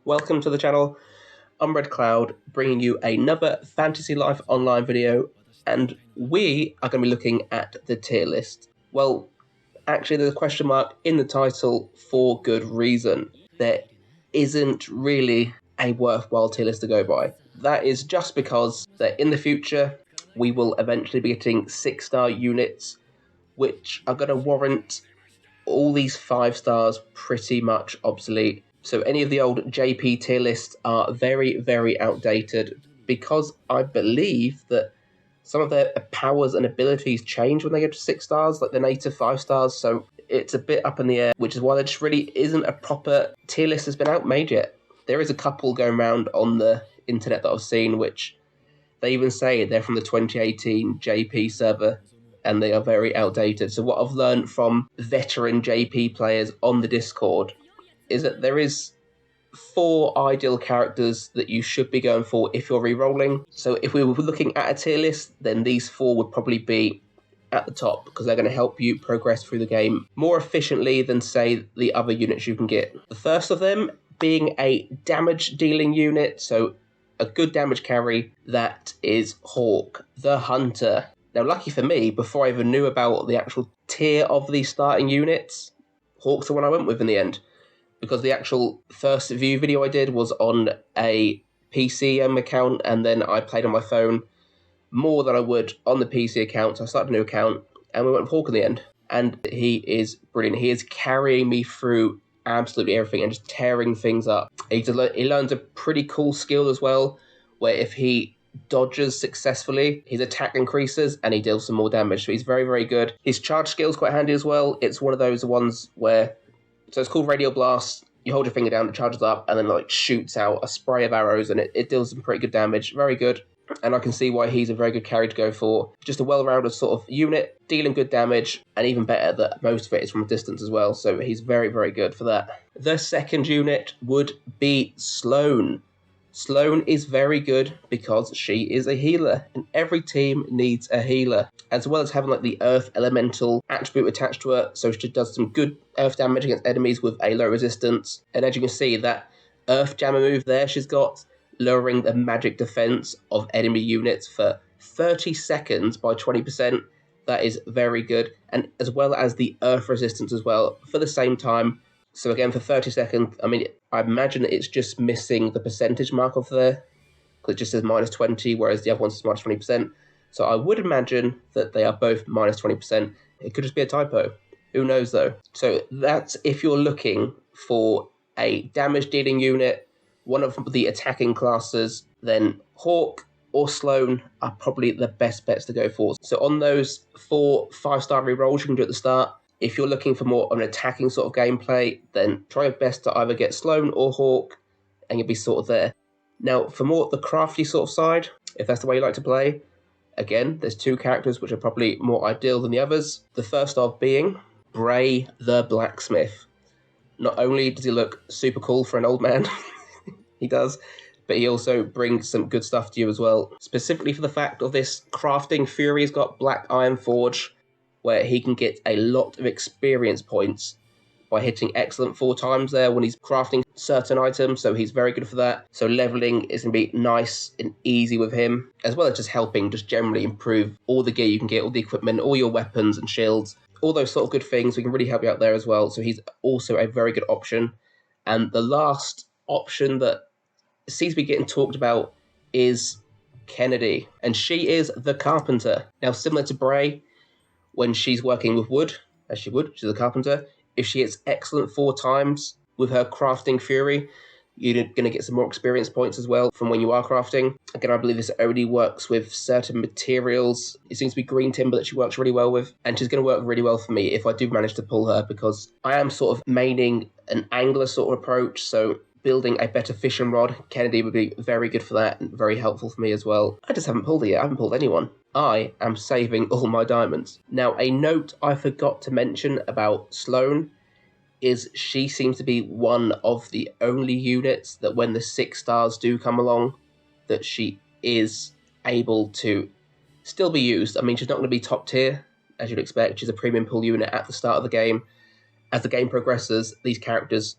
Welcome to the channel. I'm Red Cloud, bringing you another Fantasy Life Online video, and we are going to be looking at the tier list. Well, actually there's a question mark in the title for good reason. There isn't really a worthwhile tier list to go by. That is just because that in the future we will eventually be getting 6-star units, which are going to warrant all these 5 stars pretty much obsolete. So any of the old JP tier lists are very, very outdated because I believe that some of their powers and abilities change when they get to 6 stars, like the native 5 stars. So it's a bit up in the air, which is why there just really isn't a proper tier list that's been made yet. There is a couple going around on the internet that I've seen, which they even say they're from the 2018 JP server, and they are very outdated. So what I've learned from veteran JP players on the Discord is that there is 4 ideal characters that you should be going for if you're re-rolling. So if we were looking at a tier list, then these 4 would probably be at the top because they're going to help you progress through the game more efficiently than, say, the other units you can get. The first of them being a damage dealing unit, so a good damage carry, that is Hawk, the Hunter. Now, lucky for me, before I even knew about the actual tier of these starting units, Hawk's the one I went with in the end, because the actual first view video I did was on a PC account, and then I played on my phone more than I would on the PC account, so I started a new account, and we went with Hawk in the end. And he is brilliant. He is carrying me through absolutely everything and just tearing things up. He learns a pretty cool skill as well, where if he dodges successfully, his attack increases and he deals some more damage. So he's very, very good. His charge skill is quite handy as well. It's one of those ones where, so it's called Radial Blast. You hold your finger down, it charges up, and then like shoots out a spray of arrows, and it deals some pretty good damage. Very good. And I can see why he's a very good carry to go for. Just a well-rounded sort of unit, dealing good damage, and even better that most of it is from a distance as well. So he's very, very good for that. The second unit would be Sloane. Sloane is very good because she is a healer, and every team needs a healer, as well as having like the Earth Elemental attribute attached to her, so she does some good Earth damage against enemies with a low resistance. And as you can see, that Earth Jammer move there she's got, lowering the magic defense of enemy units for 30 seconds by 20%, that is very good, and as well as the Earth resistance as well for the same time. So again, for 30 seconds, I mean, I imagine it's just missing the percentage mark off there, because it just says minus 20, whereas the other one says minus 20%. So I would imagine that they are both minus 20%. It could just be a typo. Who knows, though? So that's if you're looking for a damage-dealing unit, one of the attacking classes, then Hawk or Sloane are probably the best bets to go for. So on those 4 5-star rerolls you can do at the start, if you're looking for more of an attacking sort of gameplay, then try your best to either get Sloane or Hawk, and you'll be sort of there. Now, for more the crafty sort of side, if that's the way you like to play, again, there's 2 characters which are probably more ideal than the others. The first of being Bray the Blacksmith. Not only does he look super cool for an old man, he does, but he also brings some good stuff to you as well. Specifically for the fact of this crafting fury, he's got Black Iron Forge, where he can get a lot of experience points by hitting excellent 4 times there when he's crafting certain items, so he's very good for that. So leveling is going to be nice and easy with him, as well as just helping just generally improve all the gear you can get, all the equipment, all your weapons and shields, all those sort of good things. We can really help you out there as well, so he's also a very good option. And the last option that seems to be getting talked about is Kennedy, and she is the Carpenter. Now, similar to Bray, when she's working with wood, as she would, she's a carpenter, if she hits excellent 4 times with her crafting fury, you're going to get some more experience points as well from when you are crafting. Again, I believe this only works with certain materials. It seems to be green timber that she works really well with, and she's going to work really well for me if I do manage to pull her, because I am sort of maining an angler sort of approach, so building a better fishing rod, Kennedy would be very good for that and very helpful for me as well. I just haven't pulled it yet. I haven't pulled anyone. I am saving all my diamonds. Now, a note I forgot to mention about Sloane is she seems to be one of the only units that when the 6 stars do come along, that she is able to still be used. I mean, she's not going to be top tier, as you'd expect. She's a premium pool unit at the start of the game. As the game progresses, these characters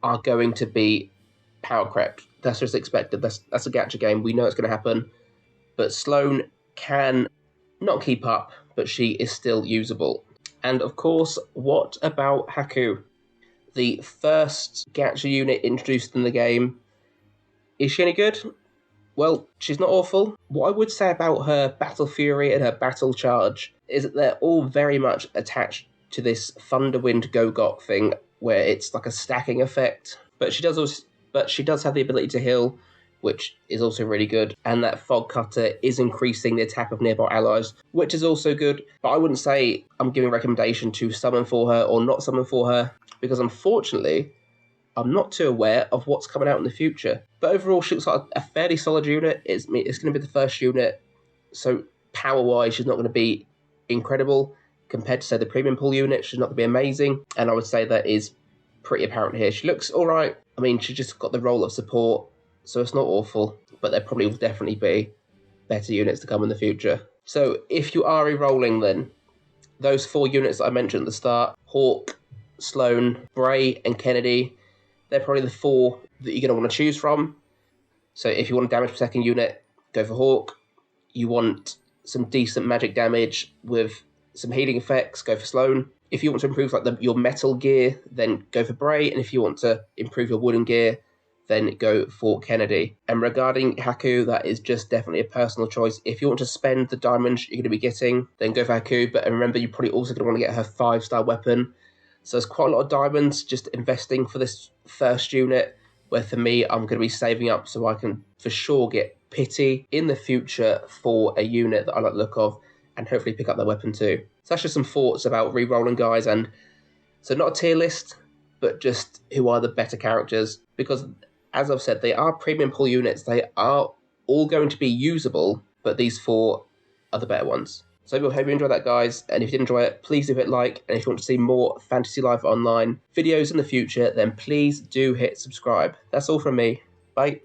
are going to be power crept. That's just expected. That's a gacha game. We know it's going to happen. But Sloane can not keep up, but she is still usable. And of course, what about Haku? The first gacha unit introduced in the game. Is she any good? Well, she's not awful. What I would say about her Battle Fury and her Battle Charge is that they're all very much attached to this Thunderwind Go-Got thing, where it's like a stacking effect. But she does have the ability to heal, which is also really good. And that Fog Cutter is increasing the attack of nearby allies, which is also good. But I wouldn't say I'm giving a recommendation to summon for her or not summon for her, because unfortunately, I'm not too aware of what's coming out in the future. But overall, she looks like a fairly solid unit. It's going to be the first unit, so power-wise, she's not going to be incredible. Compared to, say, the premium pool unit, she's not going to be amazing. And I would say that is pretty apparent here. She looks all right. I mean, she just got the role of support, so it's not awful. But there probably will definitely be better units to come in the future. So if you are re-rolling, then those 4 units that I mentioned at the start, Hawk, Sloane, Bray, and Kennedy, they're probably the 4 that you're going to want to choose from. So if you want a damage per second unit, go for Hawk. You want some decent magic damage with some healing effects, go for Sloane. If you want to improve your metal gear, then go for Bray. And if you want to improve your wooden gear, then go for Kennedy. And regarding Haku, that is just definitely a personal choice. If you want to spend the diamonds you're going to be getting, then go for Haku. But remember, you're probably also going to want to get her 5-star weapon. So there's quite a lot of diamonds just investing for this first unit, where for me, I'm going to be saving up so I can for sure get Pity in the future for a unit that I like the look of, and hopefully pick up their weapon too. So that's just some thoughts about re-rolling, guys. And so not a tier list, but just who are the better characters. Because, as I've said, they are premium pool units. They are all going to be usable, but these 4 are the better ones. So I hope you enjoyed that, guys. And if you did enjoy it, please do hit like. And if you want to see more Fantasy Life Online videos in the future, then please do hit subscribe. That's all from me. Bye.